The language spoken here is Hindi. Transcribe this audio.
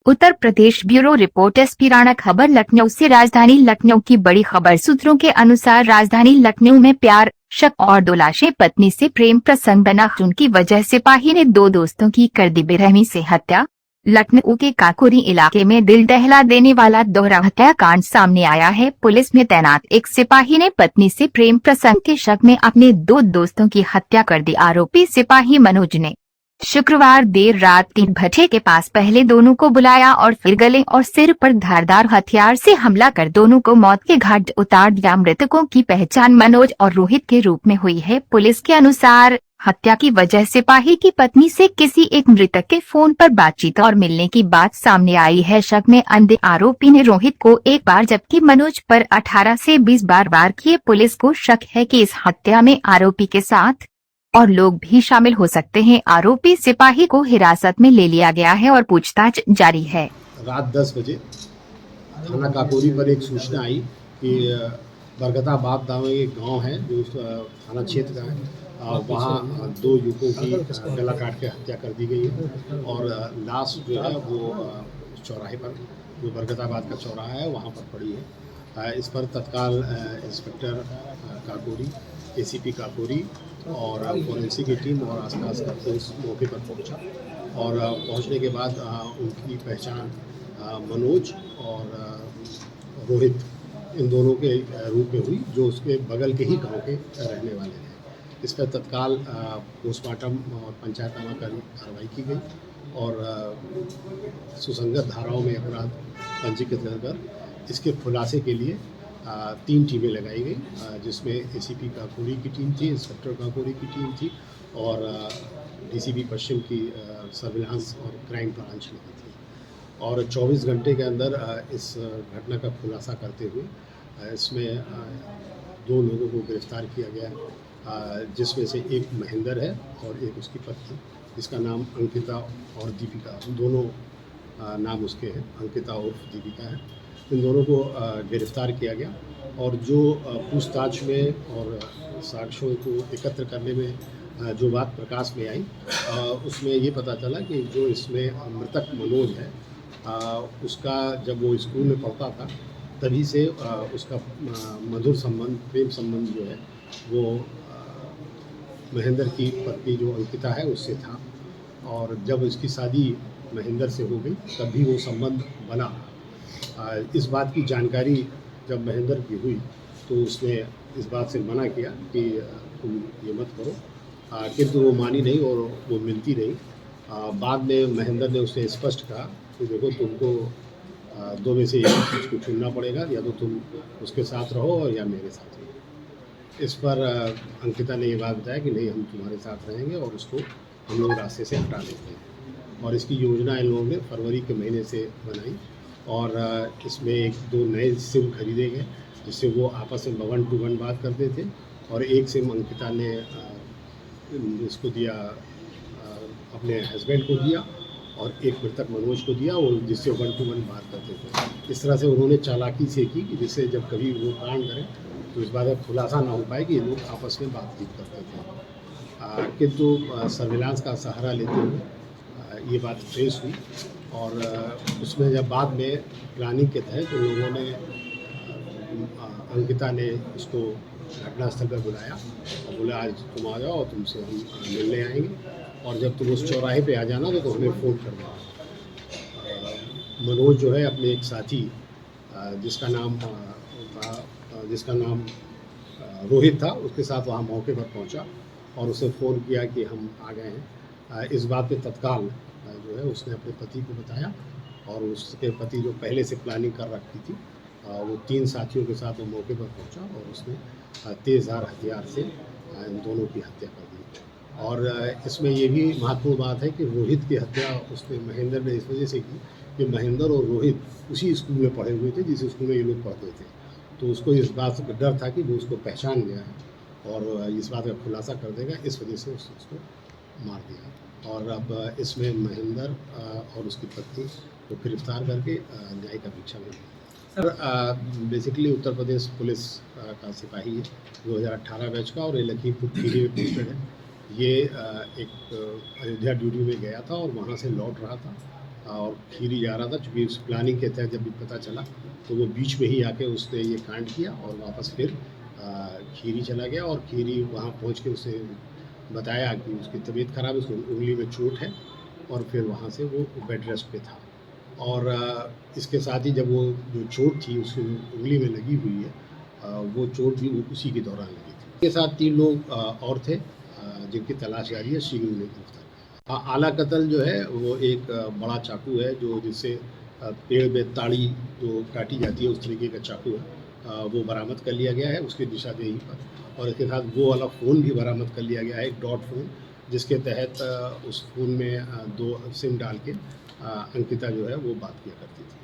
Uttar Pradesh bureau report SP Rana. खबर लखनऊ से। राजधानी लखनऊ की बड़ी खबर। सूत्रों के अनुसार राजधानी लखनऊ में प्यार, शक और दो लाशें। पत्नी से प्रेम प्रसंग बना खून की वजह सिपाही ने दो दोस्तों की कर दी बेरहमी से हत्या। लखनऊ के काकोरी इलाके में दिल दहला देने वाला दोहरा हत्याकांड सामने आया है। पुलिस में तैनात एक सिपाही ने पत्नी से प्रेम प्रसंग के शक में अपने दो दोस्तों की हत्या कर दी। आरोपी सिपाही मनोज ने शुक्रवार देर रात 3 भट्टे के पास पहले दोनों को बुलाया और फिर गले और सिर पर धारदार हथियार से हमला कर दोनों को मौत के घाट उतार दिया। मृतकों की पहचान मनोज और रोहित के रूप में हुई है। पुलिस के अनुसार हत्या की वजह सिपाही की पत्नी से किसी एक मृतक के फोन पर बातचीत और मिलने की बात सामने आई है। शक में अंधे आरोपी ने रोहित को एक बार जबकि मनोज पर 18 से 20 बार वार किए। पुलिस को शक है कि इस हत्या में आरोपी के साथ और लोग भी शामिल हो सकते हैं। आरोपी सिपाही को हिरासत में ले लिया गया है और पूछताछ जारी है। रात 10 बजे थाना काकोरी पर एक सूचना आई कि बरगताबाद नाम एक गांव है जो थाना क्षेत्र का है। वहाँ दो युवकों की गला काट के हत्या कर दी गई है और लाश जो है वो चौराहे पर, जो बरगताबाद का चौराहा है वहाँ पर पड़ी है। इस पर तत्काल इंस्पेक्टर काकोरी, एसीपी काकोरी और फोरेंसिक की टीम और आसपास का पुलिस मौके पर पहुंचा और पहुंचने के बाद उनकी पहचान मनोज और रोहित इन दोनों के रूप में हुई, जो उसके बगल के ही गांव के रहने वाले हैं। इस पर तत्काल पोस्टमार्टम और पंचायतनामा कार्रवाई की गई और सुसंगत धाराओं में अपराध पंजीकृत कर इसके खुलासे के लिए 3 टीमें लगाई गई, जिसमें एसीपी काकोरी की टीम थी, इंस्पेक्टर काकोरी की टीम थी और डीसीपी पश्चिम की सर्विलांस और क्राइम ब्रांच लगी थी। और 24 घंटे के अंदर इस घटना का खुलासा करते हुए इसमें 2 लोगों को गिरफ्तार किया गया, जिसमें से एक महेंद्र है और एक उसकी पत्नी, जिसका नाम अंकिता और दीपिका, दोनों नाम उसके हैं, अंकिता और दीपिका है। इन दोनों को गिरफ्तार किया गया और जो पूछताछ में और साक्ष्यों को एकत्र करने में जो बात प्रकाश में आई, उसमें ये पता चला कि जो इसमें मृतक मनोज है, उसका जब वो स्कूल में पढ़ता था तभी से उसका मधुर संबंध, प्रेम संबंध जो है वो महेंद्र की पत्नी जो अंकिता है उससे था और जब इसकी शादी महेंद्र से हो गई तब भी वो संबंध बना। इस बात की जानकारी जब महेंद्र की हुई तो उसने इस बात से मना किया कि तुम ये मत करो, किंतु वो मानी नहीं और वो मिलती नहीं। बाद में महेंद्र ने उससे स्पष्ट कहा कि देखो, तुमको 2 में से एक चीज़ को चुनना पड़ेगा, या तो तुम उसके साथ रहो या मेरे साथ रहो। इस पर अंकिता ने ये बात बताया कि नहीं, हम तुम्हारे साथ रहेंगे और उसको हम लोग रास्ते से हटा देते हैं। और इसकी योजना इन लोगों ने फरवरी के महीने से बनाई और इसमें 1-2 नए सिम खरीदे गए, जिससे वो आपस में 1 to 1 बात करते थे और एक सिम अंकिता ने इसको दिया, अपने हस्बैंड को दिया और एक मृतक मनोज को दिया, और जिससे 1 to 1 बात करते थे। इस तरह से उन्होंने चालाकी से की कि जिससे जब कभी वो कांड करें तो इस बात का खुलासा ना हो पाए कि ये लोग आपस में बातचीत करते थे। किंतु सर्विलांस का सहारा लेते हुए ये बात ट्रेस हुई और उसमें जब बाद में प्लानिंग के तहत तो लोगों ने अंकिता ने उसको घटनास्थल पर बुलाया और बोला, आज तुम आ जाओ और तुमसे हम मिलने आएंगे, और जब तुम उस चौराहे पे आ जाना तो हमें फ़ोन कर देना। मनोज जो है अपने एक साथी जिसका नाम रोहित था, उसके साथ वहाँ मौके पर पहुँचा और उसे फ़ोन किया कि हम आ गए हैं। इस बात पे तत्काल जो है उसने अपने पति को बताया और उसके पति जो पहले से प्लानिंग कर रखी थी, वो 3 साथियों के साथ वो मौके पर पहुंचा और उसने तेज़धार हथियार से इन दोनों की हत्या कर दी। और इसमें ये भी महत्वपूर्ण बात है कि रोहित की हत्या उसने महेंद्र ने इस वजह से की कि महेंद्र और रोहित उसी स्कूल में पढ़े हुए थे जिस स्कूल में ये लोग पढ़ते थे, तो उसको इस बात का डर था कि वो उसको पहचान गया है और इस बात का खुलासा कर देगा, इस वजह से उसने उसको मार दिया। और अब इसमें महेंद्र और उसकी पत्नी को गिरफ्तार करके न्यायिक अपेक्षा में sir basically Uttar Pradesh police का सिपाही है, 2018 बैच का, और ये लखीमपुर खीरी में पोस्टेड है। ये एक अयोध्या ड्यूटी में गया था और वहाँ से लौट रहा था और खीरी जा रहा था, चूँकि उस प्लानिंग के तहत जब भी पता चला तो वो बीच में ही आके उसने ये कांड किया और वापस फिर खीरी चला गया। और खीरी वहाँ पहुँच के उसे बताया कि उसकी तबीयत ख़राब है, उसको उंगली में चोट है, और फिर वहाँ से वो बेड रेस्ट पे था। और इसके साथ ही जब वो जो चोट थी उसकी उंगली में लगी हुई है, वो चोट भी उसी के दौरान लगी थी। इसके साथ 3 लोग और थे जिनकी तलाश जारी है, शीघ्र उन्हें गिरफ्तार किया। आला कत्ल जो है वो एक बड़ा चाकू है, जो जिससे पेड़ में ताड़ी जो काटी जाती है उस तरीके का चाकू है, वो बरामद कर लिया गया है उसकी निशानदेही पर। और इसके साथ वो वाला फ़ोन भी बरामद कर लिया गया है, एक डॉट फ़ोन, जिसके तहत उस फ़ोन में 2 सिम डाल के अंकिता जो है वो बात किया करती थी।